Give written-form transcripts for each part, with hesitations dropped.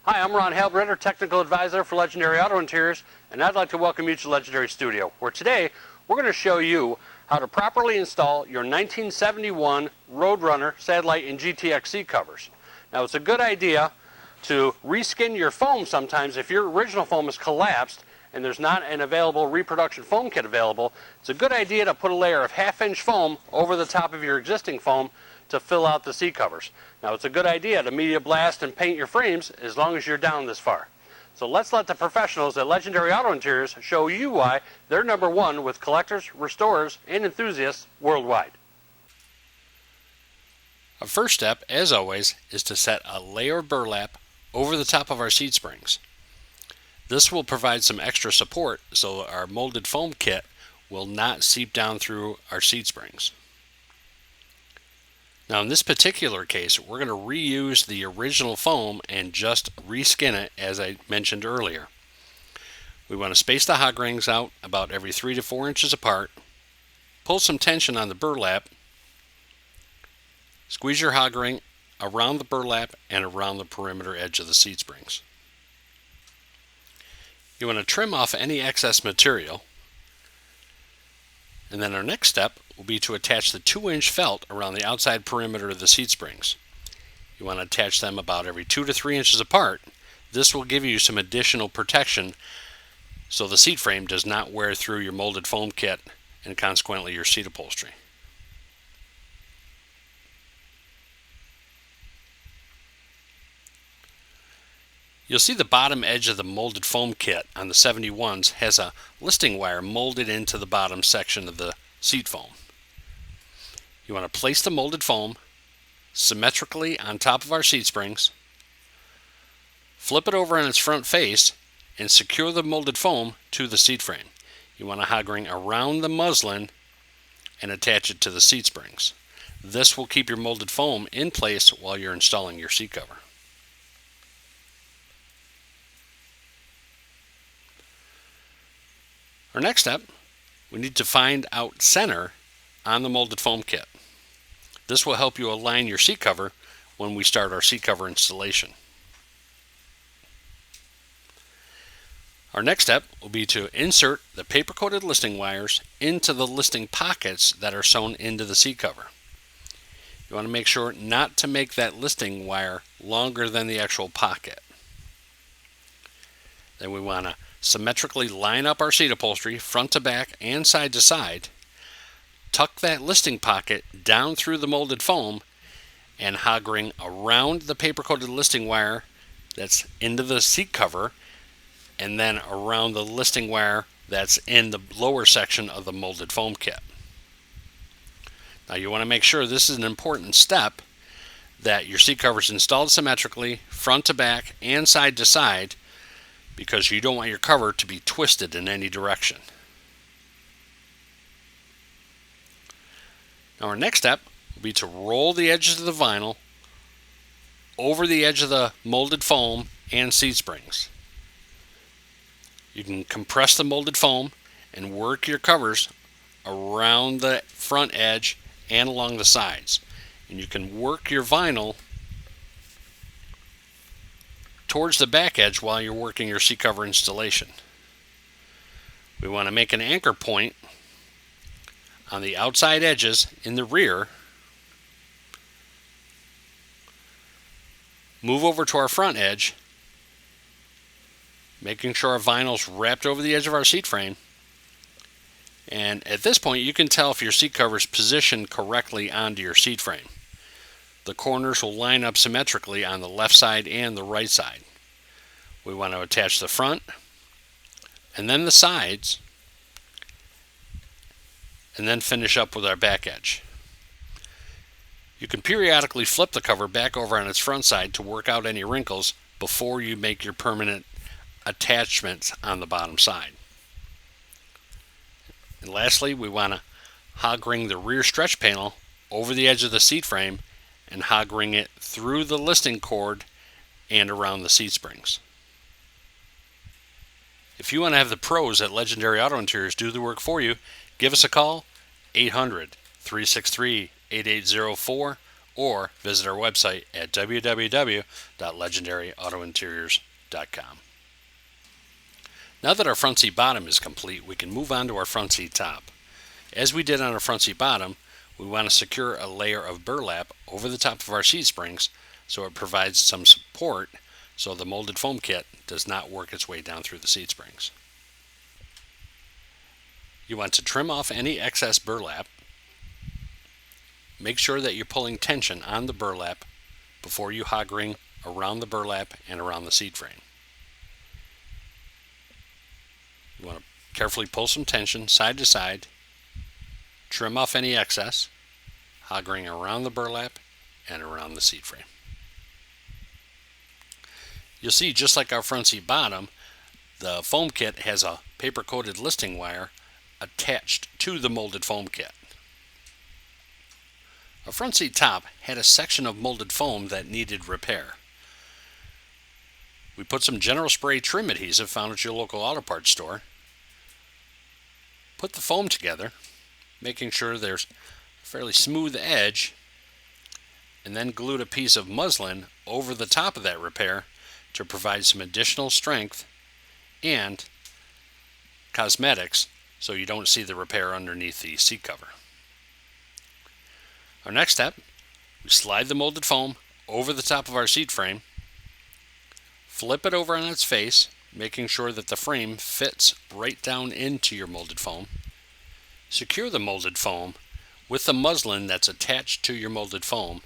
Hi, I'm Ron Halbritter, Technical Advisor for Legendary Auto Interiors, and I'd like to welcome you to Legendary Studio, where today we're going to show you how to properly install your 1971 Roadrunner Satellite and GTX seat covers. Now, it's a good idea to reskin your foam sometimes if your original foam is collapsed and there's not an available reproduction foam kit available. It's a good idea to put a layer of half-inch foam over the top of your existing foam to fill out the seat covers. Now, it's a good idea to media blast and paint your frames as long as you're down this far. So let's let the professionals at Legendary Auto Interiors show you why they're number one with collectors, restorers, and enthusiasts worldwide. Our first step, as always, is to set a layer of burlap over the top of our seat springs. This will provide some extra support so our molded foam kit will not seep down through our seat springs. Now, in this particular case, we're going to reuse the original foam and just reskin it as I mentioned earlier. We want to space the hog rings out about every 3 to 4 inches apart, pull some tension on the burlap, squeeze your hog ring around the burlap and around the perimeter edge of the seat springs. You want to trim off any excess material, and then our next step will be to attach the 2-inch felt around the outside perimeter of the seat springs. You want to attach them about every 2 to 3 inches apart. This will give you some additional protection so the seat frame does not wear through your molded foam kit and consequently your seat upholstery. You'll see the bottom edge of the molded foam kit on the 71s has a listing wire molded into the bottom section of the seat foam. You want to place the molded foam symmetrically on top of our seat springs, flip it over on its front face, and secure the molded foam to the seat frame. You want to hog ring around the muslin and attach it to the seat springs. This will keep your molded foam in place while you're installing your seat cover. Our next step, we need to find out center on the molded foam kit. This will help you align your seat cover when we start our seat cover installation. Our next step will be to insert the paper-coated listing wires into the listing pockets that are sewn into the seat cover. You want to make sure not to make that listing wire longer than the actual pocket. Then we want to symmetrically line up our seat upholstery front to back and side to side. Tuck that listing pocket down through the molded foam and hog ring around the paper-coated listing wire that's into the seat cover and then around the listing wire that's in the lower section of the molded foam kit. Now, you want to make sure this is an important step, that your seat cover is installed symmetrically front to back and side to side, because you don't want your cover to be twisted in any direction. Now, our next step will be to roll the edges of the vinyl over the edge of the molded foam and seat springs. You can compress the molded foam and work your covers around the front edge and along the sides. And you can work your vinyl towards the back edge while you're working your seat cover installation. We want to make an anchor point on the outside edges in the rear. Move over to our front edge, making sure our vinyl's wrapped over the edge of our seat frame. And at this point, you can tell if your seat cover is positioned correctly onto your seat frame. The corners will line up symmetrically on the left side and the right side. We want to attach the front and then the sides, and then finish up with our back edge. You can periodically flip the cover back over on its front side to work out any wrinkles before you make your permanent attachments on the bottom side. And lastly, we want to hog ring the rear stretch panel over the edge of the seat frame and hog ring it through the listing cord and around the seat springs. If you want to have the pros at Legendary Auto Interiors do the work for you, give us a call, 800-363-8804, or visit our website at www.legendaryautointeriors.com. Now that our front seat bottom is complete, we can move on to our front seat top. As we did on our front seat bottom, we want to secure a layer of burlap over the top of our seat springs so it provides some support so the molded foam kit does not work its way down through the seat springs. You want to trim off any excess burlap. Make sure that you're pulling tension on the burlap before you hog ring around the burlap and around the seat frame. You want to carefully pull some tension side to side, trim off any excess, hog ring around the burlap and around the seat frame. You'll see, just like our front seat bottom, the foam kit has a paper coated listing wire attached to the molded foam kit. Our front seat top had a section of molded foam that needed repair. We put some general spray trim adhesive found at your local auto parts store, put the foam together, making sure there's a fairly smooth edge, and then glued a piece of muslin over the top of that repair to provide some additional strength and cosmetics so you don't see the repair underneath the seat cover. Our next step, we slide the molded foam over the top of our seat frame, flip it over on its face, making sure that the frame fits right down into your molded foam. Secure the molded foam with the muslin that's attached to your molded foam.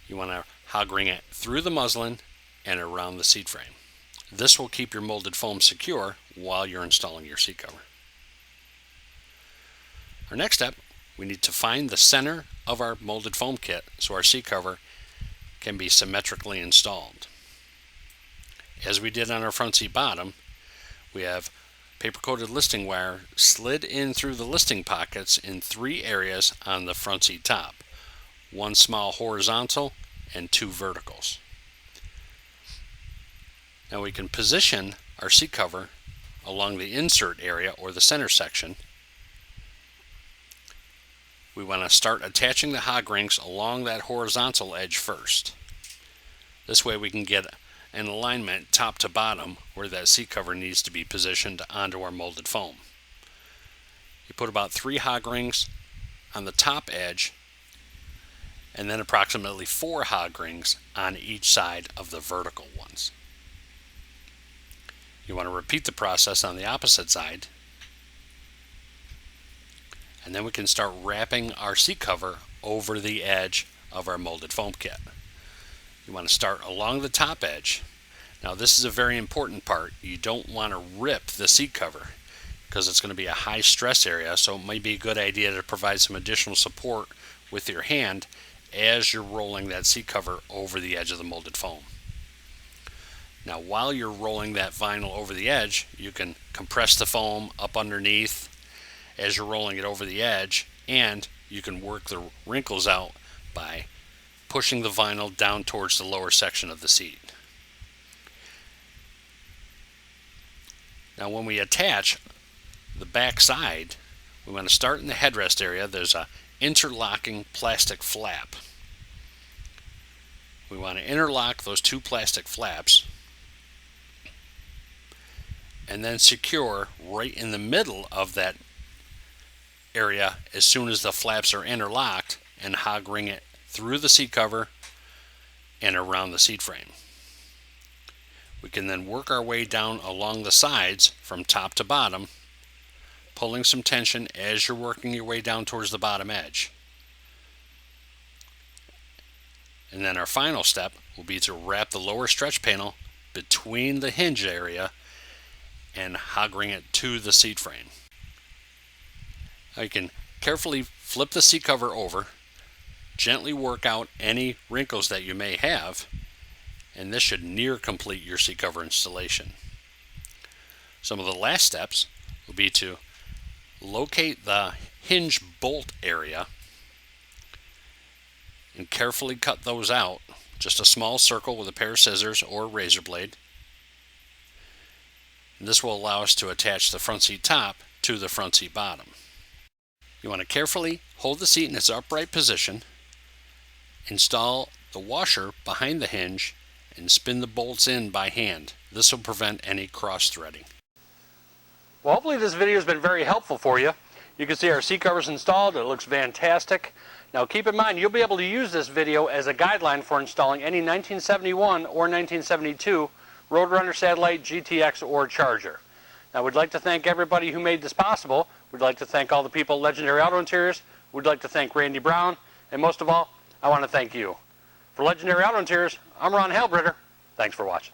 You want to hog ring it through the muslin and around the seat frame. This will keep your molded foam secure while you're installing your seat cover. Our next step, we need to find the center of our molded foam kit so our seat cover can be symmetrically installed. As we did on our front seat bottom, we have paper coated listing wire slid in through the listing pockets in 3 areas on the front seat top, 1 small horizontal and 2 verticals. Now we can position our seat cover along the insert area or the center section. We want to start attaching the hog rings along that horizontal edge first. This way we can get an alignment top to bottom where that seat cover needs to be positioned onto our molded foam. You put about 3 hog rings on the top edge and then approximately 4 hog rings on each side of the vertical ones. You want to repeat the process on the opposite side, and then we can start wrapping our seat cover over the edge of our molded foam kit. You want to start along the top edge. Now this is a very important part. You don't want to rip the seat cover because it's going to be a high stress area, so it might be a good idea to provide some additional support with your hand as you're rolling that seat cover over the edge of the molded foam. Now while you're rolling that vinyl over the edge, you can compress the foam up underneath as you're rolling it over the edge, and you can work the wrinkles out by pushing the vinyl down towards the lower section of the seat. Now when we attach the back side, we want to start in the headrest area. There's a interlocking plastic flap. We want to interlock those 2 plastic flaps and then secure right in the middle of that area as soon as the flaps are interlocked, and hog ring it through the seat cover and around the seat frame. We can then work our way down along the sides from top to bottom, pulling some tension as you're working your way down towards the bottom edge. And then our final step will be to wrap the lower stretch panel between the hinge area and hog ring it to the seat frame. Now you can carefully flip the seat cover over, gently work out any wrinkles that you may have, and this should near complete your seat cover installation. Some of the last steps will be to locate the hinge bolt area and carefully cut those out, just a small circle with a pair of scissors or razor blade. And this will allow us to attach the front seat top to the front seat bottom. You want to carefully hold the seat in its upright position Install the washer behind the hinge and spin the bolts in by hand. This will prevent any cross-threading. Well, hopefully this video has been very helpful for you. You can see our seat covers installed. It looks fantastic. Now keep in mind, you'll be able to use this video as a guideline for installing any 1971 or 1972 Roadrunner Satellite, GTX, or Charger. Now we'd like to thank everybody who made this possible. We'd like to thank all the people at Legendary Auto Interiors. We'd like to thank Randy Brown. And most of all, I want to thank you. For Legendary Auto Interiors, I'm Ron Halbritter. Thanks for watching.